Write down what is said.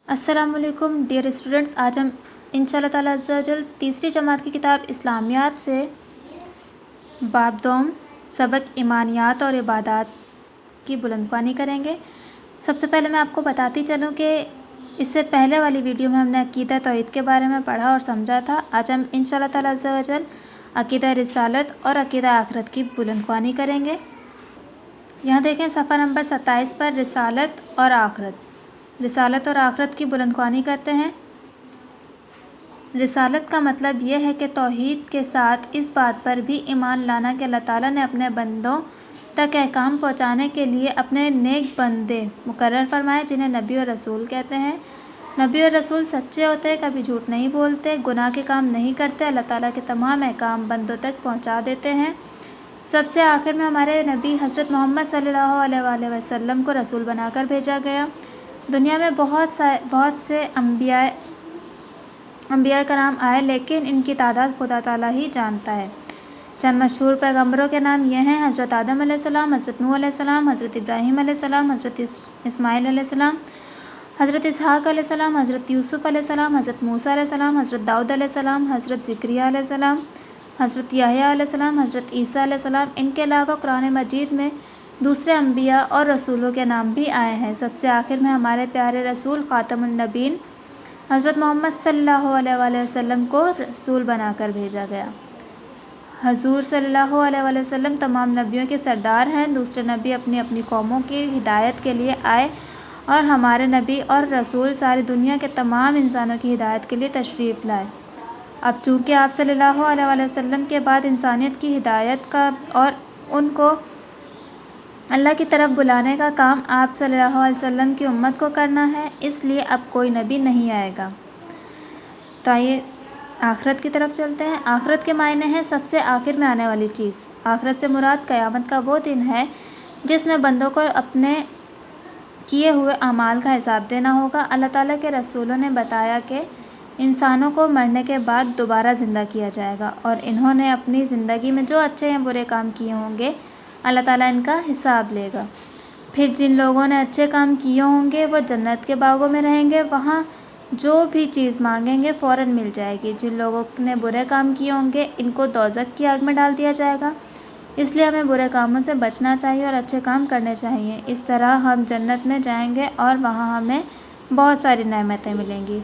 अस्सलाम वालेकुम dear students. आज हम इंशाअल्लाह ताला अज़्ज़ा वजल तीसरी जमात की किताब इस्लामियात से बाब दोम सबक ईमानियात और इबादात की बुलंदख्वानी करेंगे। सबसे पहले मैं आपको बताती चलूँ कि इससे पहले वाली वीडियो में हमने अक़ीदा तौहीद के बारे में पढ़ा और समझा था। आज हम इंशाअल्लाह ताला अज़्ज़ा वजल अक़ीदा रिसालत और अक़ीदा आखिरत की बुलंदख्वानी करेंगे। यहाँ देखें सफ़ा नंबर 27 पर रिसालत और आखिरत की बुलंदख्वानी करते हैं। रिसालत का मतलब यह है कि तौहीद के साथ इस बात पर भी ईमान लाना कि अल्लाह ताला ने अपने बंदों तक अहकाम पहुँचाने के लिए अपने नेक बंदे मुकर्रर फरमाए, जिन्हें नबी और रसूल कहते हैं। नबी और रसूल सच्चे होते हैं, कभी झूठ नहीं बोलते, गुनाह के काम नहीं करते, अल्लाह ताला के तमाम अहकाम बंदों तक पहुँचा देते हैं। सबसे आखिर में हमारे नबी हज़रत मोहम्मद सल्लल्लाहु अलैहि वसल्लम को रसूल बनाकर भेजा गया। दुनिया में बहुत से अम्बिया कराम आए, लेकिन इनकी तादाद खुदा ताला ही जानता है। चंद मशहूर पैगंबरों के नाम ये हैं: हज़रत आदम अलैहिस्सलाम, हज़रत नूह अलैहिस्सलाम, हज़रत इब्राहीम अलैहिस्सलाम, हज़रत इस्माईल अलैहिस्सलाम, हज़रत इसहाक़ अलैहिस्सलाम, हज़रत यूसुफ़ अलैहिस्सलाम, हज़रत मूसा अलैहिस्सलाम, हज़रत दाऊद अलैहिस्सलाम, हज़रत ज़करिया अलैहिस्सलाम, हज़रत याहया अलैहिस्सलाम, हज़रत ईसा अलैहिस्सलाम। इनके अलावा कुरान मजीद में दूसरे अम्बिया और रसूलों के नाम भी आए हैं। सबसे आखिर में हमारे प्यारे रसूल ख़ातमुन नबीन हज़रत मोहम्मद सल्लल्लाहु अलैहि वसल्लम को रसूल बनाकर भेजा गया। हजूर सल्लल्लाहु अलैहि वसल्लम तमाम नबियों के सरदार हैं। दूसरे नबी अपनी अपनी कौमों की हिदायत के लिए आए और हमारे नबी और रसूल सारी दुनिया के तमाम इंसानों की हिदायत के लिए तशरीफ़ लाए। अब चूँकि आप सल्लल्लाहु अलैहि वसल्लम के बाद इंसानियत की हिदायत का और उनको अल्लाह की तरफ बुलाने का काम आप सल्लल्लाहु अलैहि वसल्लम की उम्मत को करना है, इसलिए अब कोई नबी नहीं आएगा। तो आइए आखिरत की तरफ चलते हैं। आखिरत के मायने हैं सबसे आखिर में आने वाली चीज़। आखिरत से मुराद क़यामत का वो दिन है जिसमें बंदों को अपने किए हुए अमाल का हिसाब देना होगा। अल्लाह ताला के रसूलों ने बताया कि इंसानों को मरने के बाद दोबारा ज़िंदा किया जाएगा और इन्होंने अपनी ज़िंदगी में जो अच्छे या बुरे काम किए होंगे अल्लाह ताला इनका हिसाब लेगा। फिर जिन लोगों ने अच्छे काम किए होंगे वो जन्नत के बागों में रहेंगे, वहाँ जो भी चीज़ मांगेंगे फ़ौरन मिल जाएगी। जिन लोगों ने बुरे काम किए होंगे इनको दोज़ख की आग में डाल दिया जाएगा। इसलिए हमें बुरे कामों से बचना चाहिए और अच्छे काम करने चाहिए। इस तरह हम जन्नत में जाएंगे और वहाँ हमें बहुत सारी नेमतें मिलेंगी।